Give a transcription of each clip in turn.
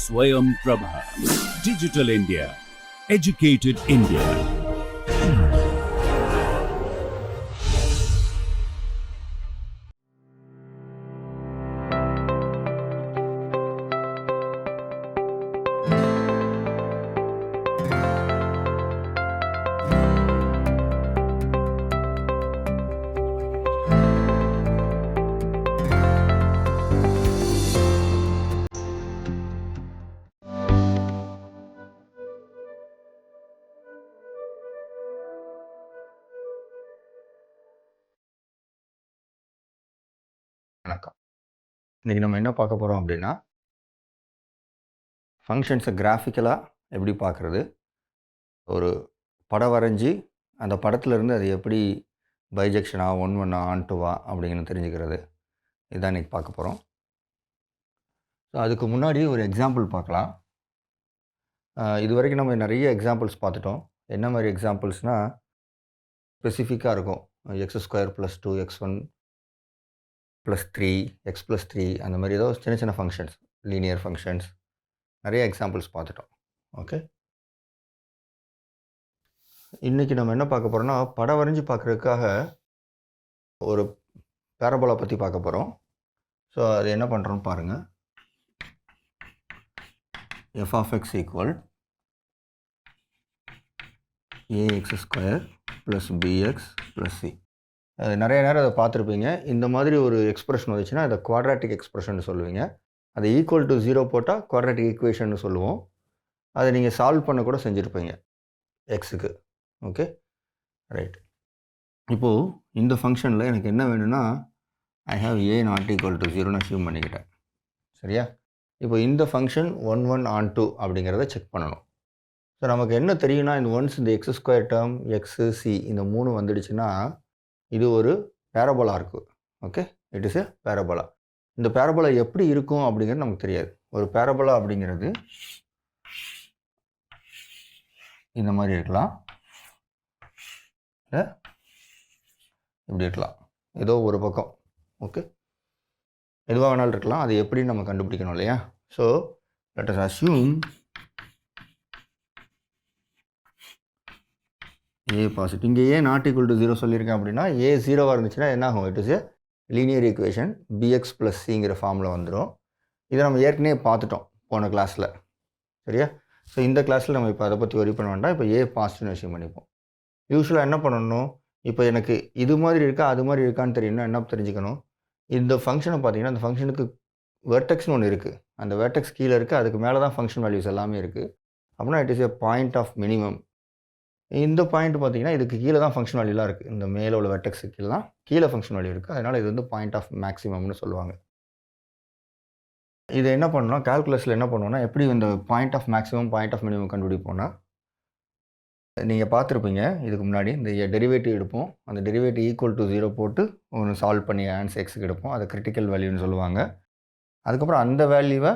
Swayam Prabha. Digital India. Educated India. வணக்கம். இன்றைக்கி நம்ம என்ன பார்க்க போகிறோம் அப்படின்னா, ஃபங்க்ஷன்ஸை கிராஃபிக்கலாக எப்படி பார்க்குறது, ஒரு படம் வரைஞ்சி அந்த படத்துலேருந்து அது எப்படி பைஜெக்ஷனா, ஒன் ஆன்டுவா அப்படிங்கிறது தெரிஞ்சுக்கிறது. இதுதான் இன்றைக்கி பார்க்க போகிறோம். ஸோ அதுக்கு முன்னாடி ஒரு எக்ஸாம்பிள் பார்க்கலாம். இது வரைக்கும் நம்ம நிறைய எக்ஸாம்பிள்ஸ் பார்த்துட்டோம். என்ன மாதிரி எக்ஸாம்பிள்ஸ்னால், ஸ்பெசிஃபிக்காக இருக்கும். x² + 2x1 + 3 x + 3 அந்த மாதிரி ஏதோ சின்ன சின்ன ஃபங்க்ஷன்ஸ், லீனியர் ஃபங்க்ஷன்ஸ் நிறைய எக்ஸாம்பிள்ஸ் பார்த்துட்டோம். ஓகே, இன்றைக்கி நம்ம என்ன பார்க்க போகிறோம்னா, படம் வரைஞ்சி பார்க்குறதுக்காக ஒரு பேரபோலா பற்றி பார்க்க போகிறோம். ஸோ அது என்ன பண்ணுறோன்னு பாருங்கள். f(x) = ax² + bx + c. நிறைய நேரம் அதை பார்த்துருப்பீங்க. இந்த மாதிரி ஒரு எக்ஸ்ப்ரெஷன் வந்துச்சுன்னா அதை குவாட்ராட்டிக் எக்ஸ்ப்ரெஷன் சொல்லுவீங்க. அதை = 0 போட்டால் குவாட்ராட்டிக் ஈக்குவேஷன் சொல்லுவோம். அதை நீங்கள் சால்வ் பண்ண கூட செஞ்சுருப்பீங்க எக்ஸுக்கு. Okay, right. இப்போது இந்த ஃபங்க்ஷனில் எனக்கு என்ன வேணும்னா, ஐ ஹாவ் a ≠ 0ன்னு அஸ்யூம் பண்ணிக்கிட்டேன். சரியா? இப்போ இந்த ஃபங்க்ஷன் 1 onto அப்படிங்கிறத செக் பண்ணணும். ஸோ நமக்கு என்ன தெரியும்னா, இந்த ஒன்ஸ் இந்த x² டேர்ம், x, c இந்த 3 வந்துடுச்சுன்னா இது ஒரு பேரபோலா இருக்குது. Okay, it is a parabola. இந்த பேரபோலா எப்படி இருக்கும் அப்படிங்கிறது நமக்கு தெரியாது. ஒரு பேரபோலா அப்படிங்கிறது இந்த மாதிரி இருக்கலாம், இல்லை இப்படி இருக்கலாம், ஏதோ ஒரு பக்கம். ஓகே, எதுவாக வேணாலும் இருக்கலாம். அது எப்படின்னு நம்ம கண்டுபிடிக்கணும் இல்லையா? So let us assume a positive. இங்கே a ≠ 0 சொல்லியிருக்கேன் அப்படின்னா, a 0வாக இருந்துச்சுன்னா என்ன ஆகும்? It is a linear equation, bx + cங்கிற ஃபார்மில் வந்துடும். இதை நம்ம ஏற்கனவே பார்த்துட்டோம் போன கிளாஸில். சரியா? ஸோ இந்த கிளாஸில் நம்ம இப்போ அதை பற்றி ஒரி பண்ண வேண்டாம். இப்போ a பாசிட்டிவ்னு விஷயம் பண்ணிப்போம். யூஸ்வலாக என்ன பண்ணணும், இப்போ எனக்கு இது மாதிரி இருக்கா அது மாதிரி இருக்கான்னு தெரியணும்னா என்ன தெரிஞ்சுக்கணும், இந்த ஃபங்க்ஷனை பார்த்தீங்கன்னா அந்த ஃபங்க்ஷனுக்கு வெர்டெக்ஸ்னு ஒன்று இருக்குது. அந்த வெர்டெக்ஸ் கீழே இருக்குது, அதுக்கு மேலே தான் ஃபங்க்ஷன் வேல்யூஸ் எல்லாமே இருக்குது. அப்படின்னா it is a point of minimum. இந்த பாயிண்ட் பார்த்தீங்கன்னா இதுக்கு கீழே தான் ஃபங்க்ஷன் வேல்யூலாம் இருக்குது. இந்த மேலே உள்ள வெர்டெக்ஸுக்கு கீழே தான் கீழே ஃபங்க்ஷன் வேல்யூ இருக்குது. அதனால் இது வந்து பாயிண்ட் ஆஃப் மேக்ஸிமம்னு சொல்லுவாங்க. இதை என்ன பண்ணணும், கால்குலஸில் என்ன பண்ணுவோம்னா, எப்படி இந்த point of maximum, point of minimum கண்டுபிடிப்போம்னா, நீங்கள் பார்த்துருப்பீங்க இதுக்கு முன்னாடி. இந்த டெரிவேட்டிவ் எடுப்போம், அந்த டெரிவேட்டிவ் = 0 போட்டு ஒன்று சால்வ் பண்ணி ஆன்சர் எக்ஸுக்கு எடுப்போம். அதை கிரிட்டிக்கல் வேல்யூன்னு சொல்லுவாங்க. அதுக்கப்புறம் அந்த வேல்யூவை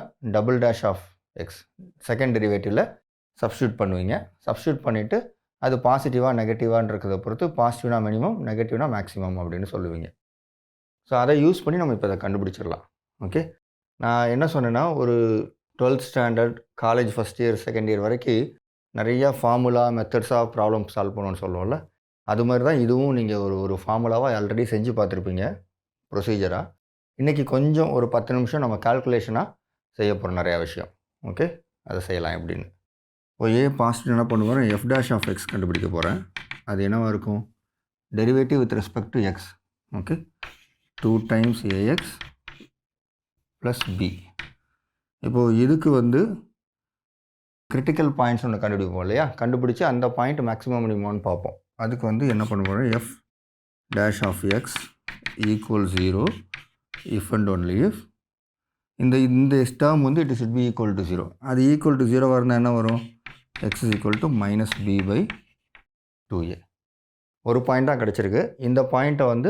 (x) செகண்ட் டெரிவேட்டிவில் சப்ஸ்டியூட் பண்ணுவீங்க. சப்ஸ்டியூட் பண்ணிவிட்டு அது பாசிட்டிவாக நெகட்டிவான்றதை பொறுத்து பாசிட்டிவ்னா மினிமம், நெகட்டிவ்னா மேக்ஸிமம் அப்படின்னு சொல்லுவீங்க. ஸோ அதை யூஸ் பண்ணி நம்ம இப்போ அதை கண்டுபிடிச்சிடலாம். ஓகே, நான் என்ன சொன்னேன்னா, ஒரு 12th standard, college first year, second year வரைக்கும் நிறையா ஃபார்முலா, மெத்தட்ஸாக ப்ராப்ளம் சால்வ் பண்ணணும்னு சொல்லுவோம்ல, அது மாதிரி தான் இதுவும் நீங்கள் ஒரு ஃபார்முலாவாக ஆல்ரெடி செஞ்சு பார்த்துருப்பீங்க ப்ரொசீஜராக. இன்றைக்கி கொஞ்சம் ஒரு 10 நிமிஷம் நம்ம கால்குலேஷனாக செய்ய போகிறோம் நிறையா விஷயம். ஓகே, அதை செய்யலாம் எப்படின்னு. இப்போ a பாசிட்டிவ் என்ன பண்ணுவோம், f'(x) கண்டுபிடிக்க போகிறேன். அது என்னவாக இருக்கும், derivative with respect to x. Okay, 2 times ax + b. இப்போது இதுக்கு வந்து கிரிட்டிக்கல் பாயிண்ட்ஸ் ஒன்று கண்டுபிடிப்போம் இல்லையா? கண்டுபிடிச்சி அந்த பாயிண்ட் மேக்ஸிமம் மினிமம்னு பார்ப்போம். அதுக்கு வந்து என்ன பண்ண போகிறோம், f'(x) = 0 if and only if இந்த டேர்ம் வந்து it should be equal to 0. அது ஈக்குவல் டு 0 இருந்தால் என்ன வரும், x = -b/2a. ஒரு பாயிண்ட் தான் கிடச்சிருக்கு. இந்த பாயிண்ட்டை வந்து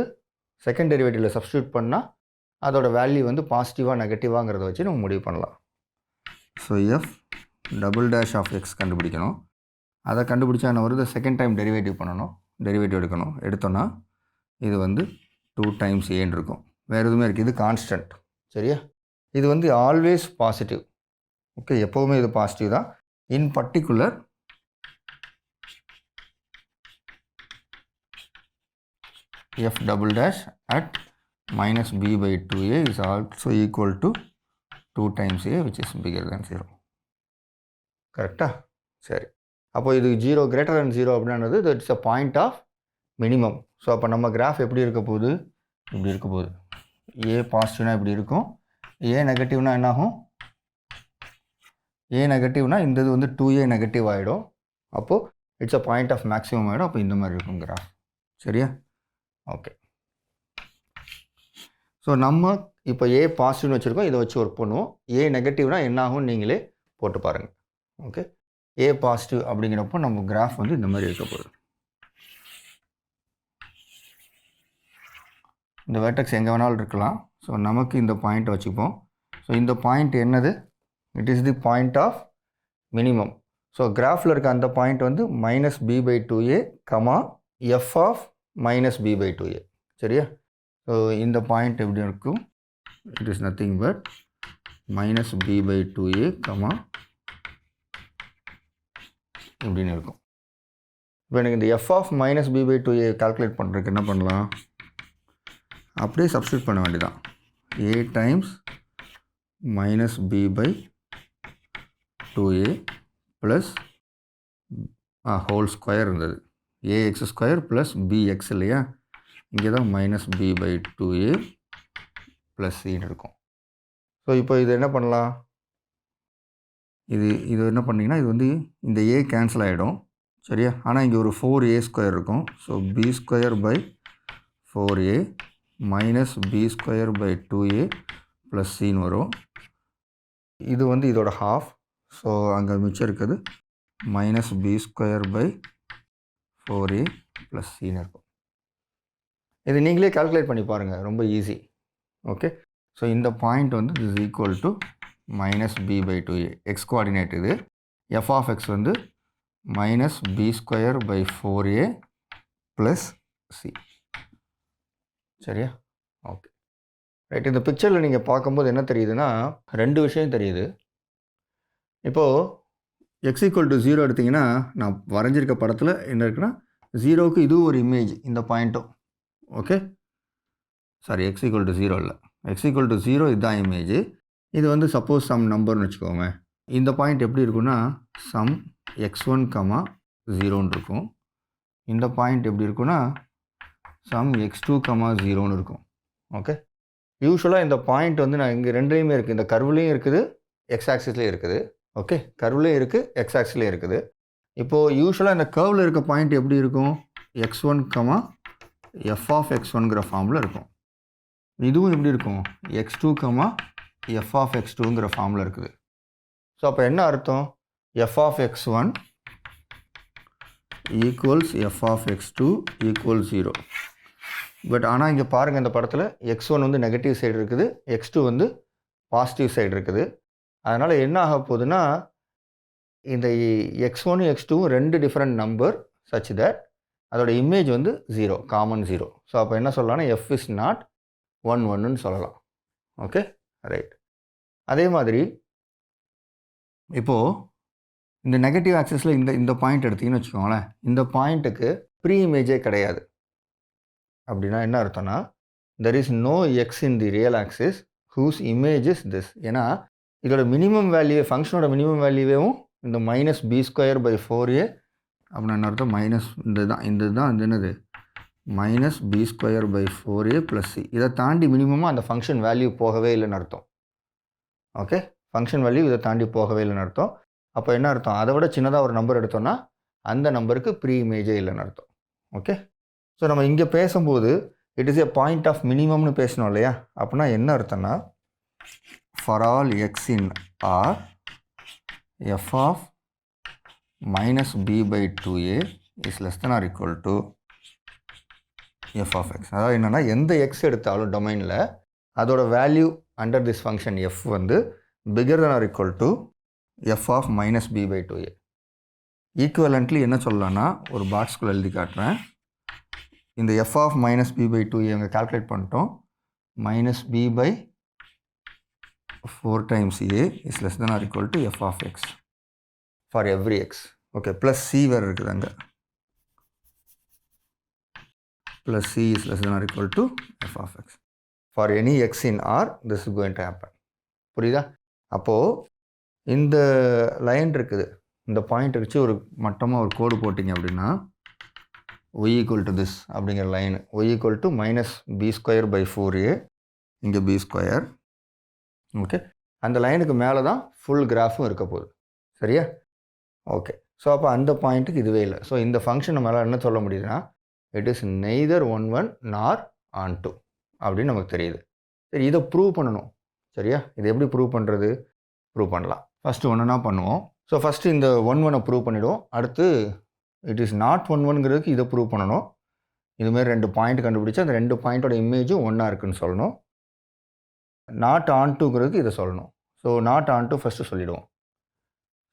செகண்ட் டெரிவேட்டிவில் சப்ஸ்டியூட் பண்ணால் அதோட வேல்யூ வந்து பாசிட்டிவாக நெகட்டிவாங்கிறத வச்சு நம்ம முடிவு பண்ணலாம். ஸோ f'(x) கண்டுபிடிக்கணும். அதை கண்டுபிடிச்சா என்ன வருது, செகண்ட் டைம் டெரிவேட்டிவ் பண்ணணும், டெரிவேட்டிவ் எடுத்தோன்னா இது வந்து 2 times a இருக்கும். வேறு எதுவுமே இருக்குது, இது கான்ஸ்டன்ட். சரியா? இது வந்து ஆல்வேஸ் பாசிட்டிவ். ஓகே, எப்போவுமே இது பாசிட்டிவ் தான். In particular f double dash at minus b by 2a is also equal to 2 times a which is bigger than 0. கரெக்டா? சரி, அப்போ இது 0 greater than 0 அப்படின்றது it's a point of minimum. So அப்போ நம்ம கிராஃப் எப்படி இருக்க போகுது? இப்படி இருக்க போகுது. ஏ பாசிட்டிவ்னா இப்படி இருக்கும், ஏ நெகட்டிவ்னா என்னாகும்? ஏ நெகட்டிவ்னா இந்த இது வந்து 2a நெகட்டிவ் ஆகிடும். அப்போது it's a point of maximum ஆகிடும். அப்போ இந்த மாதிரி இருக்கும் கிராஃப். சரியா? ஓகே, ஸோ நம்ம இப்போ ஏ பாசிட்டிவ்னு வச்சுருக்கோம், இதை வச்சு ஒர்க் பண்ணுவோம். ஏ நெகட்டிவ்னா என்னாகும் நீங்களே போட்டு பாருங்கள். ஓகே, ஏ பாசிட்டிவ் அப்படிங்கிறப்போ நம்ம கிராஃப் வந்து இந்த மாதிரி இருக்க போகுது. இந்த வெர்டெக்ஸ் எங்கே வேணாலும் இருக்கலாம். ஸோ நமக்கு இந்த பாயிண்ட்டை வச்சுப்போம். ஸோ இந்த பாயிண்ட் என்னது? It is the point of minimum. So கிராஃபில் இருக்க அந்த பாயிண்ட் வந்து minus B by 2a comma F of minus B by 2a. சரியா? ஸோ இந்த பாயிண்ட் எப்படி இருக்கும்? It is nothing but minus B by 2a comma இப்படின்னு இருக்கும். இப்போ எனக்கு இந்த F of minus B by 2a calculate பண்ணுறதுக்கு என்ன பண்ணலாம்? அப்படியே சப்ஸ்டியூட் பண்ண வேண்டியதான். a times minus B by 2a plus whole square இருந்தது, ax ஸ்கொயர் ப்ளஸ் bx இல்லையா? இங்கே தான் minus B by 2a plus சின்னு இருக்கும். ஸோ இப்போ இது என்ன பண்ணலாம்? இது என்ன பண்ணிங்கன்னா இது வந்து இந்த a கேன்சல் ஆகிடும். சரியா? ஆனால் இங்கே ஒரு 4a ஸ்கொயர் இருக்கும். So b square by 4a minus b square by 2a plus சின்னு வரும். இது வந்து இதோட ஹாஃப். ஸோ அங்கே மிச்சம் இருக்குது minus B square by 4a plus சின்னு இருக்கும். இது நீங்களே கால்குலேட் பண்ணி பாருங்கள், ரொம்ப ஈஸி. ஓகே, ஸோ இந்த பாயிண்ட் வந்து is equal to minus B by 2a. X coordinate இது. எஃப் ஆஃப் எக்ஸ் வந்து minus B square by 4a plus C. சரியா? Okay, right. இந்த பிக்சரில் நீங்கள் பார்க்கும்போது என்ன தெரியுதுன்னா, ரெண்டு விஷயம் தெரியுது. இப்போது எக்ஸ் ஈக்குவல் டு 0 எடுத்திங்கன்னா நான் வரைஞ்சிருக்க படத்தில் என்ன இருக்குன்னா, 0க்கு இதுவும் ஒரு இமேஜ், இந்த பாயிண்ட்டும். Okay, sorry, X equal to 0 இல்லை, எக்ஸ் ஈக்குவல் டு 0 இதுதான் இமேஜ். இது வந்து சப்போஸ் சம் நம்பர்னு வச்சுக்கோங்க. இந்த பாயிண்ட் எப்படி இருக்குன்னா சம் x1, 0ன்னு இருக்கும். இந்த பாயிண்ட் எப்படி இருக்குன்னா சம் x2, 0ன்னு இருக்கும். ஓகே, யூஸ்வலாக இந்த பாயிண்ட் வந்து நான் இங்கே ரெண்டுலேயுமே இருக்குது. இந்த கர்வ்லேயும் இருக்குது, எக்ஸ் ஆக்சிஸ்லேயும் இருக்குது. ஓகே, கர்வ்லேயும் இருக்குது, எக்ஸ் ஆக்சிஸ்லேயும் இருக்குது. இப்போது யூஸ்வலாக இந்த கர்வில் இருக்க பாயிண்ட் எப்படி இருக்கும்? x1, எஃப் ஆஃப் x1ங்கிற ஃபார்மில் இருக்கும். இதுவும் எப்படி இருக்கும்? x2, எஃப் ஆஃப் x2ங்கிற ஃபார்மில் இருக்குது. ஸோ அப்போ என்ன அர்த்தம்? F of x1 equals f of x2 equal 0. But ஆனால் இங்கே பாருங்கள், இந்த படத்தில் x1 வந்து நெகட்டிவ் சைடு இருக்குது, x2 வந்து பாசிட்டிவ் சைடு இருக்குது. அதனால் என்ன ஆக போகுதுன்னா, இந்த x1 x2 ரெண்டு டிஃப்ரெண்ட் நம்பர் சச் தட் அதோட இமேஜ் வந்து 0, காமன் 0. ஸோ அப்போ என்ன சொல்லலாம்னா f இஸ் நாட் 1, 1ன்னு சொல்லலாம். Okay, right. அதே மாதிரி இப்போது இந்த நெகட்டிவ் ஆக்சிஸில் இந்த பாயிண்ட் எடுத்திங்கன்னு வச்சுக்கோங்களேன், இந்த பாயிண்ட்டுக்கு ப்ரீ இமேஜே கிடையாது. அப்படின்னா என்ன அர்த்தம்னா, there is no X in the real axis whose image is this. ஏன்னா இதோட மினிமம் வேல்யூ, ஃபங்க்ஷனோட மினிமம் வேல்யூவேவும் இந்த minus B square by 4a அப்படின்னு என்ன அர்த்தம்? மைனஸ் இந்த தான் இது என்னது? Minus B square by 4a plus c. இதை தாண்டி மினிமமாக அந்த ஃபங்க்ஷன் வேல்யூ போகவே இல்லைன்னு அர்த்தம். ஓகே, ஃபங்க்ஷன் வேல்யூ இதை தாண்டி போகவே இல்லைன்னு அர்த்தம். அப்போ என்ன அர்த்தம்? அதை விட சின்னதாக ஒரு நம்பர் எடுத்தோம்னா அந்த நம்பருக்கு ப்ரீ இமேஜே இல்லைன்னு அர்த்தம். ஓகே, ஸோ நம்ம இங்கே பேசும்போது it is a point of மினிமம்னு பேசணும் இல்லையா? அப்படின்னா என்ன அர்த்தம்னா, for all X in R F of minus B by 2a is less than or equal to F of X. அதாவது என்னென்னா, எந்த எக்ஸ் எடுத்தாலும் டொமைனில் அதோட value under this function F வந்து bigger than or equal to F of minus B by 2a. Equivalently என்ன சொல்லலாம்னா, ஒரு பாக்ஸ்குள்ளே எழுதி காட்டுறேன். இந்த F of minus B by 2a அங்கே கால்குலேட் பண்ணிட்டோம். Minus B by 4 times a is less than or equal to f of x for every x. Okay, plus c வேறு இருக்குது அங்கே. Plus c is less than or equal to f of x. For any x in R, this is going to happen. புரியுதா? அப்போது இந்த line இருக்குது, இந்த point வச்சு ஒரு மட்டமாக ஒரு கோடு போட்டிங்க அப்படின்னா y equal to this அப்படிங்கிற line y equal to minus b square by 4a, இங்கே b square. ஓகே, அந்த லைனுக்கு மேலே தான் ஃபுல் கிராஃபும் இருக்க போகுது. சரியா? ஓகே, ஸோ அப்போ அந்த பாயிண்ட்டுக்கு இதுவே இல்லை. ஸோ இந்த ஃபங்க்ஷன் நம்மளால் என்ன சொல்ல முடியுதுன்னா இட் இஸ் நெய்தர் ஒன் நார் ஆன் டூ அப்படின்னு நமக்கு தெரியுது. சரி, இதை ப்ரூவ் பண்ணணும். சரியா? இது எப்படி ப்ரூவ் பண்ணுறது? ப்ரூவ் பண்ணலாம். ஃபஸ்ட்டு ஒன்றுனா பண்ணுவோம். ஸோ ஃபஸ்ட்டு இந்த ஒன்னை ப்ரூவ் பண்ணிவிடுவோம். அடுத்து இட் இஸ் நாட் ஒன்ங்கிறதுக்கு இதை ப்ரூவ் பண்ணணும். இதுமாரி 2 பாயிண்ட் கண்டுபிடிச்சி அந்த 2 பாயிண்ட்டோட இமேஜும் ஒன்றா இருக்குதுன்னு சொல்லணும். நாட் ஆன் டூங்கிறதுக்கு இதை சொல்லணும். So not onto first சொல்லிவிடுவோம்.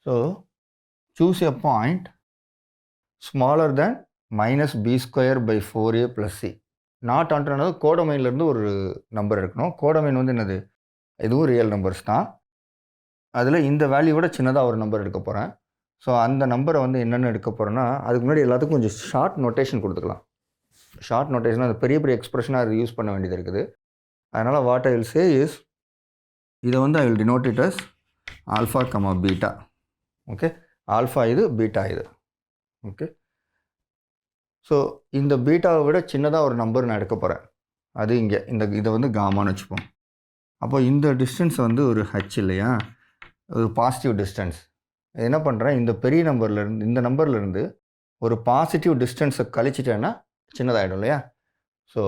So choose a point smaller than minus b square by 4a plus c. Not onto கோடமைன்லேருந்து ஒரு நம்பர் எடுக்கணும். கோடமைன் வந்து என்னது? இதுவும் ரியல் நம்பர்ஸ் தான். அதில் இந்த வேல்யூவோட சின்னதாக ஒரு நம்பர் எடுக்க போகிறேன். ஸோ அந்த நம்பரை வந்து என்னென்னு எடுக்க போகிறேன்னா அதுக்கு முன்னாடி எல்லாத்துக்கும் கொஞ்சம் ஷார்ட் நோட்டேஷன் கொடுத்துக்கலாம். ஷார்ட் நோட்டேஷன் அது பெரிய பெரிய எக்ஸ்பிரஷனாக அது யூஸ் பண்ண வேண்டியது இருக்குது. அதனால் what I will say is, இதை வந்து I will denote it as alpha comma beta. Okay, alpha இது, பீட்டா இது. ஓகே, ஸோ இந்த பீட்டாவை விட சின்னதாக ஒரு நம்பர் நான் எடுக்க போகிறேன். அது இங்கே இதை வந்து காமான்னு வச்சுப்போம். அப்போ இந்த டிஸ்டன்ஸ் வந்து ஒரு ஹச் இல்லையா, ஒரு பாசிட்டிவ் டிஸ்டன்ஸ். என்ன பண்ணுறேன், இந்த பெரிய நம்பர்லேருந்து இந்த நம்பர்லேருந்து ஒரு பாசிட்டிவ் டிஸ்டன்ஸை கழிச்சிட்டேன்னா சின்னதாகிடும் இல்லையா. So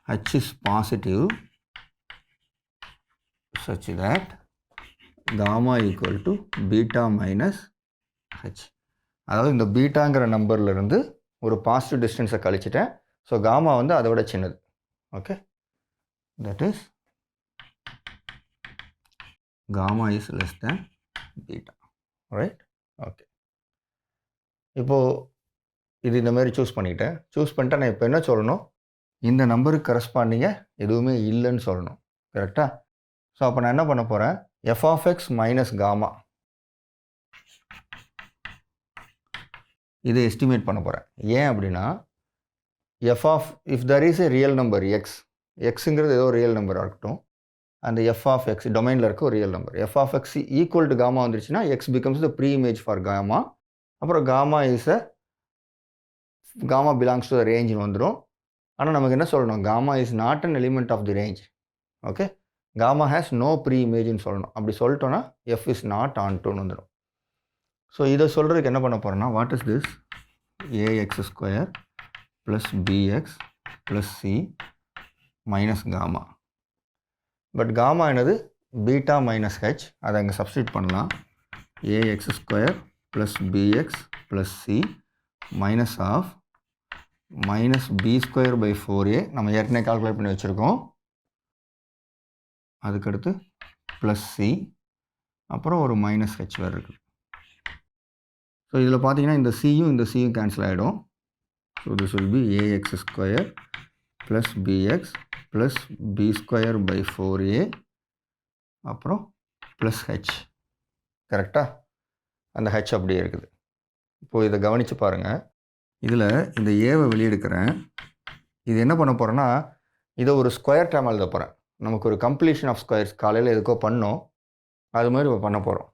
h is positive such that gamma equal to beta minus h. அதாவது இந்த பீட்டாங்கிற நம்பர்லேருந்து ஒரு பாசிட்டிவ் டிஸ்டன்ஸை கழிச்சிட்டேன். ஸோ காமா வந்து அதை விட சின்னது. Okay, that is gamma is less than beta. Right? Okay, இப்போது இது இந்த மாதிரி சூஸ் பண்ணிக்கிட்டேன். சூஸ் பண்ணிட்டா நான் இப்போ என்ன சொல்லணும், இந்த நம்பருக்கு கரஸ்பாண்டிங்காக எதுவுமே இல்லைன்னு சொல்லணும். கரெக்டாக? ஸோ அப்போ நான் என்ன பண்ண போகிறேன், F of X minus gamma இதை எஸ்டிமேட் பண்ண போகிறேன். ஏன் அப்படின்னா if there is a real number எக்ஸுங்கிறது ஏதோ ரியல் நம்பராக இருக்கட்டும், அந்த எஃப் ஆஃப் எக்ஸ் டொமைனில் இருக்க ஒரு real number F of X equal to gamma வந்துருச்சுன்னா X becomes the pre image for gamma. அப்புறம் காமா பிலாங்ஸ் டு த ரேஞ்சுன்னு வந்துடும். ஆனால் நமக்கு என்ன சொல்லணும், gamma is not an element of the range. Okay, gamma has no pre இமேஜ்னு சொல்லணும். அப்படி சொல்லிட்டோன்னா எஃப் இஸ் நாட் ஆன் டூன்னு வந்துடும். ஸோ இதை சொல்கிறதுக்கு என்ன பண்ண போகிறேன்னா, what is this, A X square plus px plus C minus gamma. But gamma என்னது, பீட்டா மைனஸ் ஹெச். அதை அங்கே சப்ஸ்டியூட் பண்ணலாம். A x square plus px plus C minus of minus B square by 4a நம்ம ஏற்கனவே கால்குலேட் பண்ணி வச்சுருக்கோம். அதுக்கடுத்து plus C, அப்புறம் ஒரு மைனஸ் ஹெச் வேறு இருக்குது. ஸோ இதில் பார்த்தீங்கன்னா இந்த சியும் கேன்சல் ஆகிடும். So this will be a x square plus px plus b square by 4a அப்புறம் ப்ளஸ் ஹெச். கரெக்டாக? அந்த ஹெச் அப்படியே இருக்குது. இப்போது இதை கவனித்து பாருங்கள். இதில் இந்த ஏவை வெளியெடுக்கிறேன். இது என்ன பண்ண போகிறேன்னா, இதை ஒரு ஸ்கொயர் டேர்ம் எழுத போகிறேன். நமக்கு ஒரு கம்ப்ளீஷன் ஆஃப் ஸ்கொயர்ஸ் காலையில் எதுக்கோ பண்ணோம், அது மாதிரி பண்ண போகிறோம்.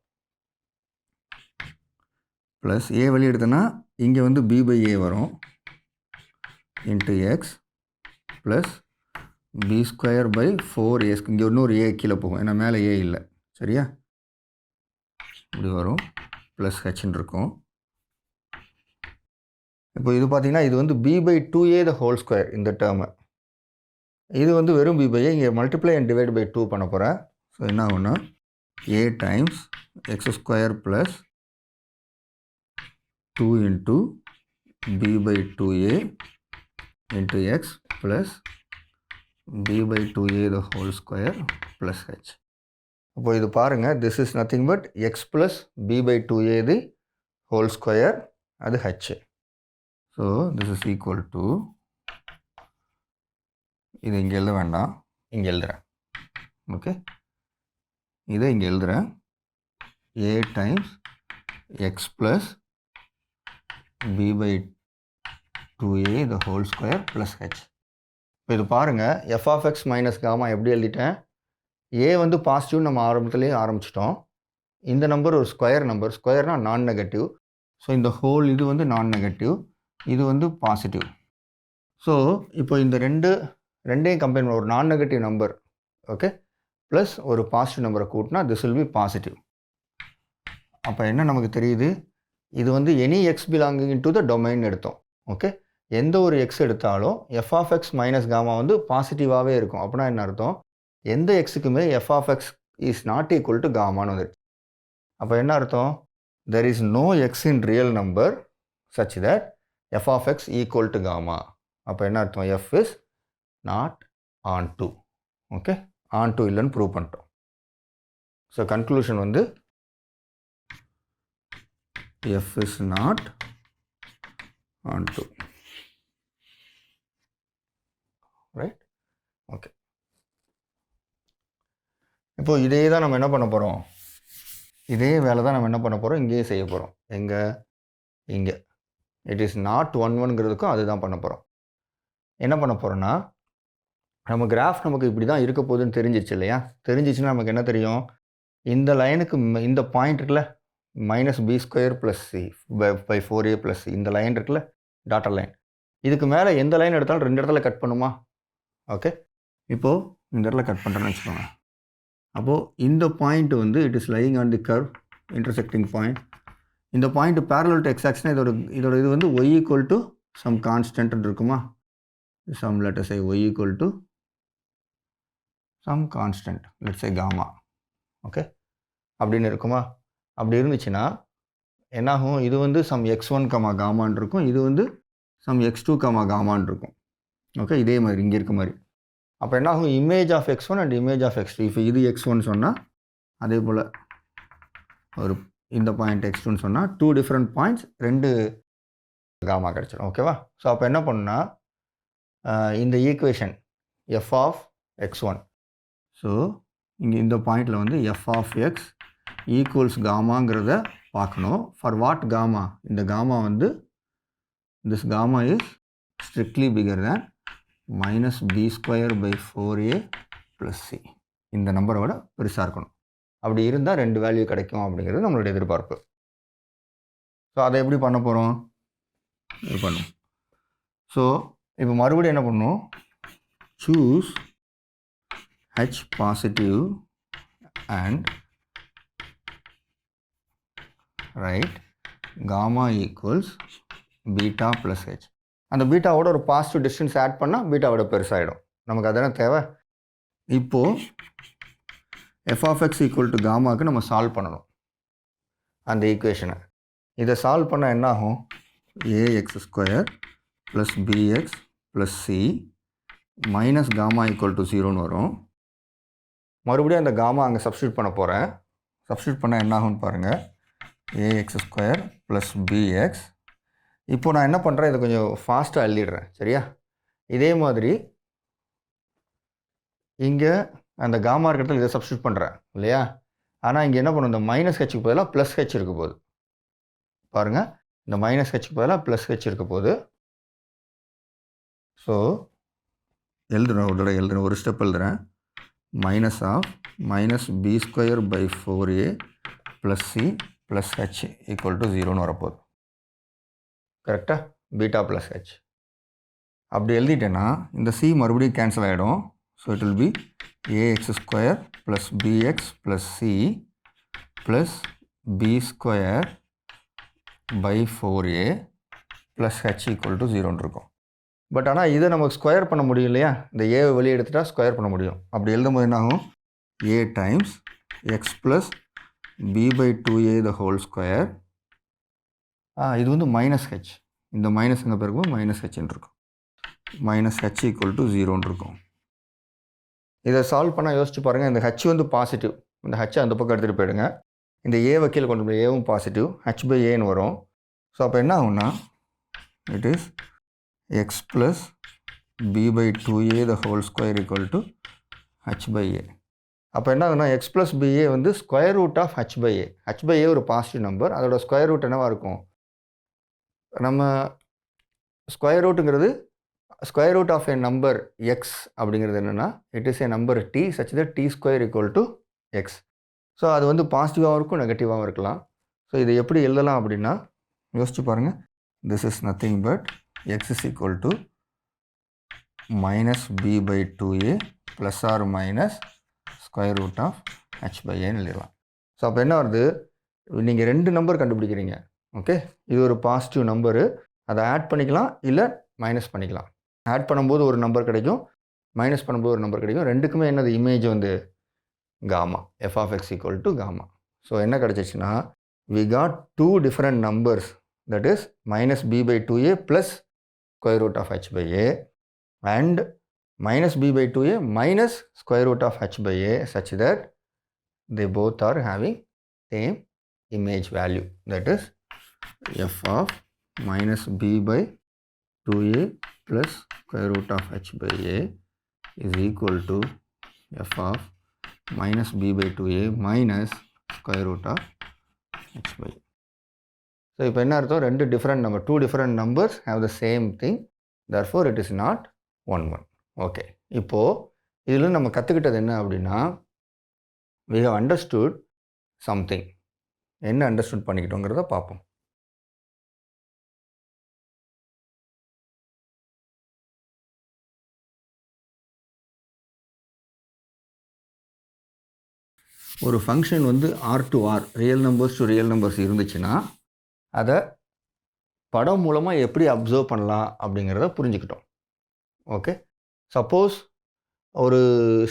ப்ளஸ் ஏ வெளியெடுத்தோன்னா இங்கே வந்து பி பை ஏ வரும் into x plus b square by 4a. இங்கே இன்னொரு ஏ கீழே போகும், ஏன்னா மேலே ஏ இல்லை. சரியா? இப்படி வரும், ப்ளஸ் ஹெச்ன்னு இருக்கும். இப்போ இது பார்த்தீங்கன்னா இது வந்து b by 2a the whole square இந்த டேர்மு. இது வந்து வெறும் b by a, இங்கே மல்டிப்ளை அண்ட் டிவைட் பை 2 பண்ண போகிறேன். ஸோ என்ன ஆகும்னா a times X square plus 2 into b by 2a into x plus b by 2a the whole square plus h. அப்போ இது பாருங்கள், this is nothing but x plus b by 2a the whole square, அது h. So this is equal to, இது இங்கே எழுத வேண்டாம், இங்கே எழுதுகிறேன். ஓகே, இதை இங்கே எழுதுகிறேன். a times x plus b by 2a the whole square plus h. இப்போ இது பாருங்கள், f of X minus gamma எப்படி எழுதிட்டேன்? ஏ வந்து பாசிட்டிவ் நம்ம ஆரம்பத்துலேயே ஆரம்பிச்சிட்டோம். இந்த நம்பர் ஒரு ஸ்கொயர் நம்பர், ஸ்கொயர்னால் நான் நெகட்டிவ். ஸோ இந்த ஹோல் இது வந்து நான் நெகட்டிவ், இது வந்து பாசிட்டிவ். ஸோ இப்போ இந்த ரெண்டையும் கம்பைன் பண்ண ஒரு நான் நெகட்டிவ் நம்பர், ஓகே, ப்ளஸ் ஒரு பாசிட்டிவ் நம்பரை கூட்டினா திஸ் வில் பி பாசிட்டிவ். அப்போ என்ன நமக்கு தெரியுது? இது வந்து any X belonging to the domain எடுத்தோம். ஓகே, எந்த ஒரு எக்ஸ் எடுத்தாலும் F of X minus gamma வந்து பாசிட்டிவாகவே இருக்கும். அப்படின்னா என்ன அர்த்தம்? எந்த எக்ஸுக்குமே F of X is not equal to காமான்னு வந்துடுச்சு. அப்போ என்ன அர்த்தம்? There is no X in real number such that F of X equal to gamma. அப்போ என்ன அர்த்தம்? F is not onto. Okay, onto இல்லைன்னு ப்ரூவ் பண்ணிட்டோம். ஸோ கன்க்ளூஷன் வந்து F is not on to. Right, okay. இப்போ இதே தான் நம்ம என்ன பண்ண போகிறோம்? இதே வேலை தான் நம்ம என்ன பண்ண போகிறோம்? இங்கேயே செய்ய போகிறோம். எங்கே? இங்கே. இட் இஸ் நாட் 1-1ங்கிறதுக்கும் அதுதான் பண்ண போகிறோம். என்ன பண்ண போகிறோன்னா, நம்ம கிராஃப் நமக்கு இப்படி தான் இருக்க போகுதுன்னு தெரிஞ்சிச்சு இல்லையா? தெரிஞ்சிச்சுன்னா நமக்கு என்ன தெரியும்? இந்த லைனுக்கு இந்த பாயிண்ட் இருக்குல்ல, -b² + c by 4a + c, இந்த லைன் இருக்குல்ல, டாட்டர் லைன், இதுக்கு மேலே எந்த லைன் எடுத்தாலும் 2 இடத்துல கட் பண்ணுமா? ஓகே, இப்போது இந்த இடத்துல கட் பண்ணுறேன்னு வச்சுக்கோங்க. அப்போது இந்த பாயிண்ட் வந்து it is lying on the curve intersecting point. இந்த பாயிண்ட் பேரலல் டு எக்ஸ் ஆக்சிஸ்னா இதோட இது வந்து y equal to some constant இருக்குமா? Some letter say y equal to some constant, let's say gamma. Okay, அப்படின்னு இருக்குமா? அப்படி இருந்துச்சுன்னா என்னாகும்? இது வந்து சம் x1 காமான்னு இருக்கும், இது வந்து சம் x2 காமான்னு இருக்கும். ஓகே, இதே மாதிரி இங்கே இருக்க மாதிரி. அப்போ என்ன ஆகும்? Image of x1 and image of x2. இப்போ இது x1 சொன்னால் அதே போல் ஒரு இந்த பாயிண்ட் x2ன்னு சொன்னால் 2 டிஃப்ரெண்ட் பாயிண்ட்ஸ், 2 காமா கிடச்சிடும். ஓகேவா? ஸோ அப்போ என்ன பண்ணுன்னா, இந்த equation F of x1, so இங்கே இந்த பாயிண்டில் வந்து எஃப் ஆஃப் எக்ஸ் ஈக்குவல்ஸ் காமாங்கிறத பார்க்கணும். For what gamma? இந்த காமா வந்து this gamma is strictly bigger than -b² by 4a + c. இந்த நம்பரை விட பெருசாக இருக்கணும். அப்படி இருந்தால் 2 வேல்யூ கிடைக்கும் அப்படிங்கிறது நம்மளுடைய எதிர்பார்ப்பு. ஸோ அதை எப்படி பண்ண போகிறோம்? இது பண்ணும். ஸோ இப்போ மறுபடியும் என்ன பண்ணணும்? Choose h positive and right gamma equals beta plus h. அந்த பீட்டாவோட ஒரு பாசிட்டிவ் டிஸ்டன்ஸ் ஆட் பண்ணால் பீட்டாவோட பெருசாகிடும். நமக்கு அதென்ன தேவை? இப்போது F of X equal to காமாவுக்கு நம்ம சால்வ் பண்ணணும் அந்த ஈக்குவேஷனை. இதை சால்வ் பண்ணால் என்ன ஆகும்? ax² + bx + c minus gamma equal to 0ன்னு வரும். மறுபடியும் அந்த காமா அங்கே சப்ஸ்டியூட் பண்ண போகிறேன். சப்ஸ்டியூட் பண்ணால் என்ன ஆகும்னு பாருங்கள். ax² + bx. இப்போ நான் என்ன பண்ணுறேன்? இதை கொஞ்சம் ஃபாஸ்ட்டாக எழுதிடுறேன், சரியா? இதே மாதிரி இங்கே அந்த காமா இருக்கிறதுல இதை சப்ஸ்டியூட் பண்ணுறேன் இல்லையா? ஆனால் இங்கே என்ன பண்ணும்? இந்த -hக்கு பதிலாக +h இருக்க போகுது. பாருங்கள், இந்த -hக்கு பதிலாக +h இருக்க போகுது. ஸோ எழுதுறேன், ஒரு ஸ்டெப் எழுதுகிறேன். -b² by 4a + c + h equal to 0ன்னு வரப்போகுது. கரெக்டாக? Beta plus h. அப்படி எழுதிட்டேன்னா இந்த c மறுபடியும் கேன்சல் ஆகிடும். So it will be ax² + bx + c + b² by 4a + h equal to 0ன்னு இருக்கும். பட் ஆனால் இதை நமக்கு ஸ்கொயர் பண்ண முடியும் இல்லையா? இந்த ஏவை வெளியே எடுத்துகிட்டா ஸ்கொயர் பண்ண முடியும். அப்படி எழுதும் போது என்ன ஆகும்? a times x + b by 2a the whole square. இது வந்து -h. இந்த மைனஸ் எங்கே பிறகு -hன்னு இருக்கும். -h ஈக்குவல் டு 0ன்னு இருக்கும். இதை சால்வ் பண்ணால் யோசிச்சு பாருங்கள். இந்த h வந்து பாசிட்டிவ், இந்த h அந்த பக்கம் எடுத்துகிட்டு போயிடுங்க. இந்த a வக்கீல் கொண்டு போய் ஏவும் பாசிட்டிவ், h/aன்னு வரும். ஸோ அப்போ என்ன ஆகும்னா, it is x + b by 2a the whole square equal to h by a. அப்போ என்ன ஆகுனா எக்ஸ் ப்ளஸ் பிஏ வந்து square root of H by A. H by A ஒரு பாசிட்டிவ் நம்பர், அதோட ஸ்கொயர் ரூட் என்னவாக இருக்கும்? நம்ம ஸ்கொயர் ரூட்டுங்கிறது square root of a number X அப்படிங்கிறது என்னென்னா it is a number T such that T square equal to X. So அது வந்து பாசிட்டிவாகவும் இருக்கும் நெகட்டிவாகவும் இருக்கலாம். ஸோ இதை எப்படி எழுதலாம் அப்படின்னா யோசிச்சு பாருங்கள். This is nothing but x is equal to minus B by 2a plus or minus square root of H by ஏன்னு எழுதலாம். ஸோ அப்போ என்ன வருது, நீங்கள் 2 நம்பர் கண்டுபிடிக்கிறீங்க. ஓகே, இது ஒரு பாசிட்டிவ் நம்பரு, அதை ஆட் பண்ணிக்கலாம் இல்லை மைனஸ் பண்ணிக்கலாம். ஆட் பண்ணும்போது ஒரு நம்பர் கிடைக்கும், மைனஸ் பண்ணும்போது ஒரு நம்பர் கிடைக்கும். ரெண்டுக்குமே என்னது இமேஜ் வந்து gamma, f of X equal to gamma. So என்ன கிடச்சிச்சுன்னா we got 2 different numbers, that is minus b by 2a plus square root of h by a and minus b by 2a minus square root of h by a such that they both are having same image value, that is f of minus b by 2a plus square root of h by a is equal to f of minus b by 2a minus square root of h by a. So இப்போ என்ன அர்த்தம், 2 different number, 2 different numbers have the same thing, therefore it is not 1 1. Okay, இப்போது இதில் நம்ம கற்றுக்கிட்டது என்ன அப்படின்னா we have understood something. என்ன அண்டர்ஸ்டுட் பண்ணிக்கிட்டோங்கிறத பார்ப்போம். ஒரு ஃபங்க்ஷன் வந்து R to R, real numbers to real numbers இருந்துச்சுன்னா அதை படம் மூலமாக எப்படி அப்சர்வ் பண்ணலாம் அப்படிங்கிறத புரிஞ்சுக்கிட்டோம். ஓகே, சப்போஸ் ஒரு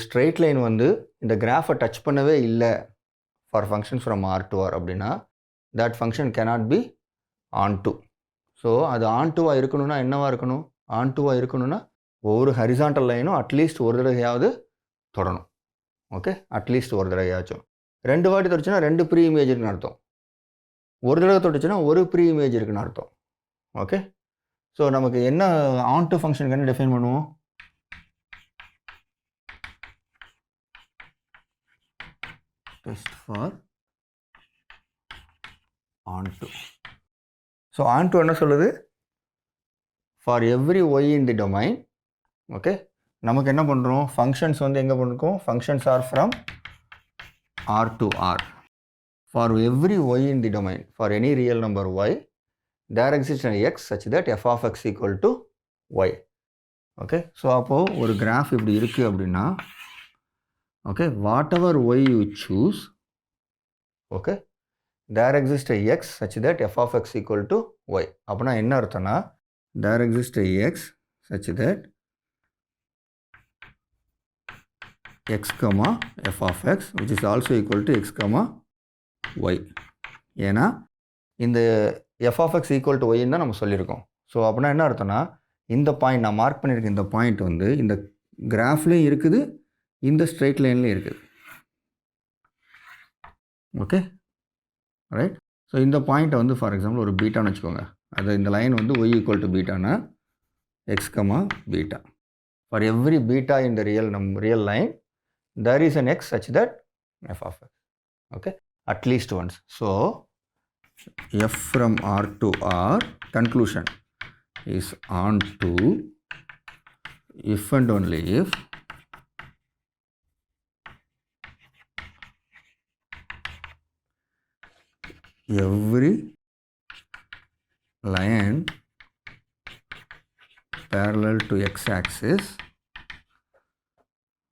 ஸ்ட்ரெயிட் லைன் வந்து இந்த கிராஃபை டச் பண்ணவே இல்லை for function from R to R அப்படின்னா that function cannot be onto. So அது ஆன் டுவாக இருக்கணும்னா என்னவாக இருக்கணும், ஆன் டுவாக இருக்கணும்னா ஒவ்வொரு ஹரிசாண்டல் லைனும் அட்லீஸ்ட் ஒரு தடவையாவது தொடணும். ஓகே, அட்லீஸ்ட் ஒரு தடவையாச்சும். 2 வாட்டி தொட்டுச்சுன்னா 2 ப்ரீ இமேஜ் இருக்குன்னு அர்த்தம், ஒரு தடவை தொட்டுச்சுன்னா ஒரு ப்ரீ இமேஜ் இருக்குன்னு அர்த்தம். ஓகே, ஸோ நமக்கு என்ன ஆன் டு ஃபங்க்ஷனுக்கு என்ன டிஃபைன் பண்ணுவோம், test for onto. So onto என்ன சொல்லுது, for every y in the domain. Okay, நமக்கு என்ன பண்ணுறோம், ஃபங்க்ஷன்ஸ் வந்து எங்கே பண்ணிருக்கோம், functions are from R to R. For every y in the domain, for any real number y, there exists an x such that f of x equal to y. Okay, so அப்போது ஒரு graph இப்படி இருக்குது அப்படின்னா okay, what ever why you choose, okay, there exists a x such that f of x equal to y. அப்படின்னா என்ன அர்த்தம்னா there exists a x such that x comma f of x which is also equal to x comma y. ஏன்னா இந்த f of x equal to y தான் நம்ம சொல்லியிருக்கோம். So அப்படின்னா என்ன அர்த்தம்னா இந்த பாயிண்ட் நான் மார்க் பண்ணியிருக்கேன், இந்த பாயிண்ட் வந்து இந்த கிராஃப்லேயும் இருக்குது, இந்த ஸ்ட்ரெயிட் லைன்லேயும் இருக்குது. Okay right. ஸோ இந்த பாயிண்ட்டை வந்து ஃபார் எக்ஸாம்பிள் ஒரு பீட்டான்னு வச்சுக்கோங்க, அது இந்த லைன் வந்து y ஈக்குவல் டு பீட்டானா X comma beta. For every beta in the real line there is an x such that f of x. Okay, at least once. So f from R to R, conclusion is on to if and only if every line parallel to x-axis,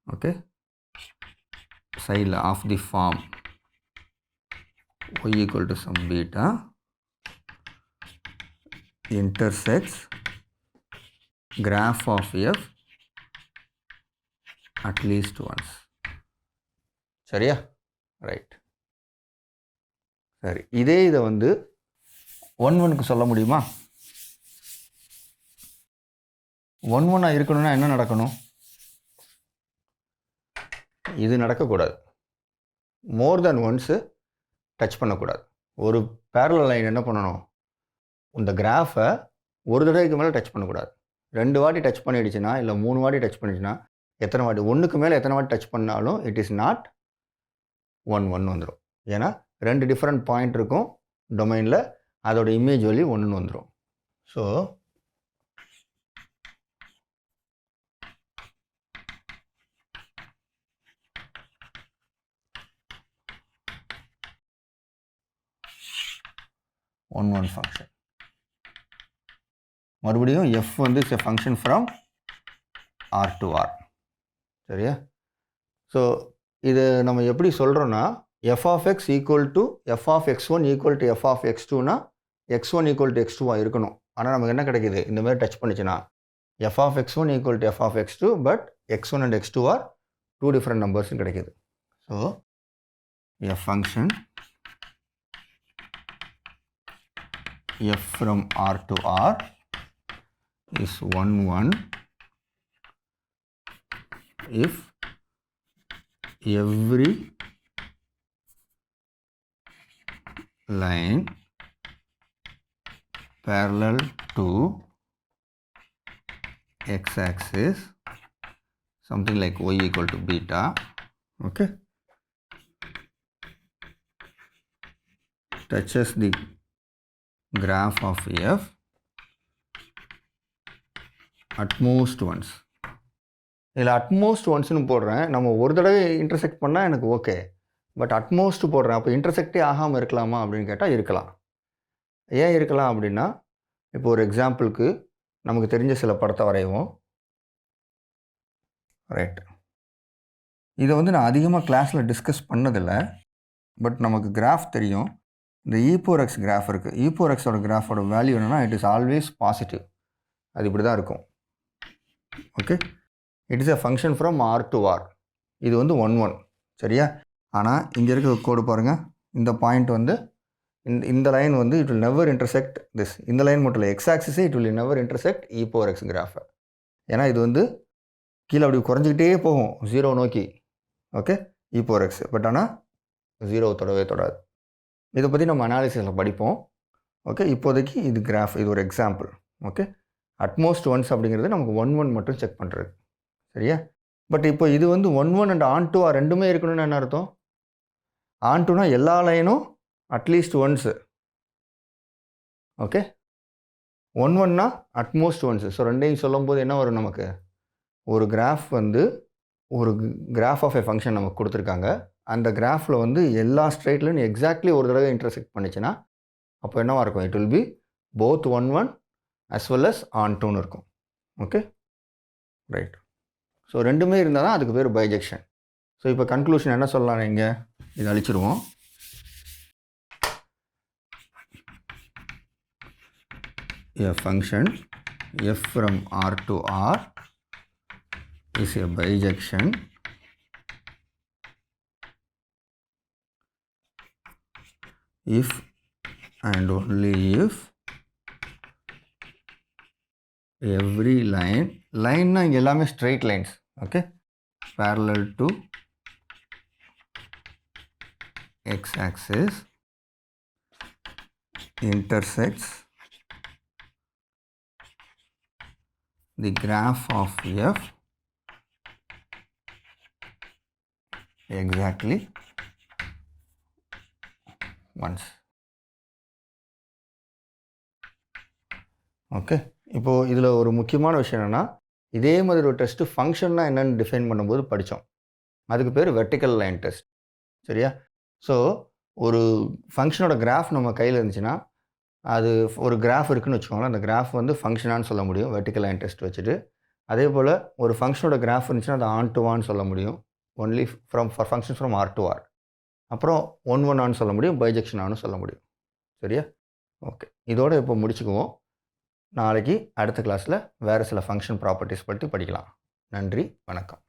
okay, side of the form y equal to some beta intersects graph of f at least once. சரியா, right. சரி, இதே இதை வந்து 1-1க்கு சொல்ல முடியுமா? 1-1 இருக்கணும்னா என்ன நடக்கணும், இது நடக்கக்கூடாது, மோர் தென் ஒன்ஸு டச் பண்ணக்கூடாது. ஒரு பேரலல் லைன் என்ன பண்ணணும், இந்த கிராஃபை ஒரு தடவைக்கு மேலே டச் பண்ணக்கூடாது. 2 வாட்டி டச் பண்ணிடுச்சுன்னா இல்லை 3 வாட்டி டச் பண்ணிடுச்சுன்னா எத்தனை வாட்டி ஒன்றுக்கு மேலே எத்தனை வாட்டி டச் பண்ணாலும் இட் இஸ் நாட் 1 1 வந்துடும். ஏன்னா 2 டிஃப்ரெண்ட் பாயிண்ட் இருக்கும் டொமைனில், அதோட இமேஜ் வேல்யூ 1ன்னு வந்துடும். ஸோ ஒன் ஃபங்க்ஷன் மறுபடியும் எஃப் வந்து it's a function from R to R. சரியா? ஸோ இது நம்ம எப்படி சொல்கிறோன்னா F of X equal to F of X one equal to F of X டூனா X one equal to X டூவாக இருக்கணும். ஆனால் நமக்கு என்ன கிடைக்குது, இந்த மாதிரி டச் பண்ணிச்சுன்னா F of X one equal to F of X two, but X one and X two R 2 different நம்பர்ஸ்னு கிடைக்குது. So a function f from R to R is 1 1 if every line parallel to x-axis something like y equal to beta, okay, touches the graph of f at most once. இதில் utmost ஒன்ஸ்னு போடுறேன். நம்ம ஒரு தடவை intersect பண்ணால் எனக்கு okay, but utmost போடுறேன். அப்போ இன்டர்செக்டே ஆகாமல் இருக்கலாமா அப்படின்னு கேட்டால் இருக்கலாம். ஏன் இருக்கலாம் அப்படின்னா, இப்போ ஒரு எக்ஸாம்பிளுக்கு நமக்கு தெரிஞ்ச சில படத்தை வரைவோம். ரைட், இதை வந்து நான் அதிகமாக கிளாஸில் டிஸ்கஸ் பண்ணதில்லை, பட் நமக்கு கிராஃப் தெரியும். இந்த e⁴x கிராஃப் இருக்குது. e⁴xோட கிராஃபோட வேல்யூ என்னென்னா இட் இஸ் ஆல்வேஸ் பாசிட்டிவ். அது இப்படி தான் இருக்கும். Okay, it is a function from R to R. இது வந்து 1 1. சரியா? ஆனால் இங்கே இருக்க கோடு பாருங்கள், இந்த பாயிண்ட் வந்து இந்த லைன் வந்து it will never intersect this. இந்த லைன் மட்டும் இல்லை, எக்ஸ் ஆக்சிஸே it will never intersect e⁴x கிராஃபை. ஏன்னா இது வந்து கீழே அப்படி குறைஞ்சிக்கிட்டே போகும் 0 நோக்கி. ஓகே, e⁴x, பட் ஆனால் 0 தொடவே தொடாது. இதை பற்றி நம்ம அனாலிசிஸில் படிப்போம். ஓகே, இப்போதைக்கு இது கிராஃப், இது ஒரு எக்ஸாம்பிள். ஓகே, அட்மோஸ்ட் ஒன்ஸ் அப்படிங்கிறது நமக்கு 1 1 மட்டும் செக் பண்ணுறது. சரியா? பட் இப்போ இது வந்து 1 1 அண்ட் ஆன் டூ ரெண்டுமே இருக்கணும்னு என்ன அர்த்தம்? ஆன் டூனா எல்லா லைனும் அட்லீஸ்ட் ஒன்ஸு. ஓகே, 1 1னா அட்மோஸ்ட் ஒன்ஸு. ஸோ ரெண்டையும் சொல்லும்போது என்ன வரும், நமக்கு ஒரு கிராஃப் வந்து ஒரு கிராஃப் ஆஃப் எ ஃபங்க்ஷன் நமக்கு கொடுத்துருக்காங்க. அந்த கிராஃபில் வந்து எல்லா ஸ்ட்ரைட்லையும் எக்ஸாக்ட்லி ஒரு தடவை இன்டர்செக்ட் பண்ணிச்சுன்னா அப்போ என்னவாக இருக்கும், it will be both 1 1 as well as ஆன் டூன்னு இருக்கும். Okay, right. ஸோ ரெண்டுமே இருந்தால் தான் அதுக்கு பேர் பைஜெக்ஷன். ஸோ இப்போ கன்க்ளூஷன் என்ன சொல்லலாம், இங்கே இதை அழிச்சிருவோம். A function f from R to R is a bijection if and only if every line னா இங்கே எல்லாமே straight lines, okay, parallel to x-axis intersects the graph of f exactly once. Okay, இப்போது இதில் ஒரு முக்கியமான விஷயம் என்னென்னா, இதே மாதிரி ஒரு டெஸ்ட்டு ஃபங்க்ஷன்னா என்னென்னு டிஃபைன் பண்ணும்போது படித்தோம். அதுக்கு பேர் வெர்டிக்கல் லைன் டெஸ்ட். சரியா? ஸோ ஒரு ஃபங்க்ஷனோட கிராஃப் நம்ம கையில் இருந்துச்சுன்னா, அது ஒரு கிராஃப் இருக்குதுன்னு வச்சுக்கோங்களேன், அந்த கிராஃப் வந்து ஃபங்க்ஷனான்னு சொல்ல முடியும் வெர்டிக்கல் லைன் டெஸ்ட் வச்சுட்டு. அதே போல் ஒரு ஃபங்க்ஷனோட கிராஃப் இருந்துச்சுன்னா அது ஆன் டு ஆன்னு சொல்ல முடியும், only for function from R to R. அப்புறம் 1 1 ஆன்னு சொல்ல முடியும், பைஜெக்ஷன் ஆன்னு சொல்ல முடியும். சரியா? ஓகே, இதோடு இப்போ முடிச்சுக்குவோம். நாளைக்கு அடுத்த கிளாஸில் வேறு சில ஃபங்க்ஷன் ப்ராப்பர்ட்டிஸ் பற்றி படிக்கலாம். நன்றி, வணக்கம்.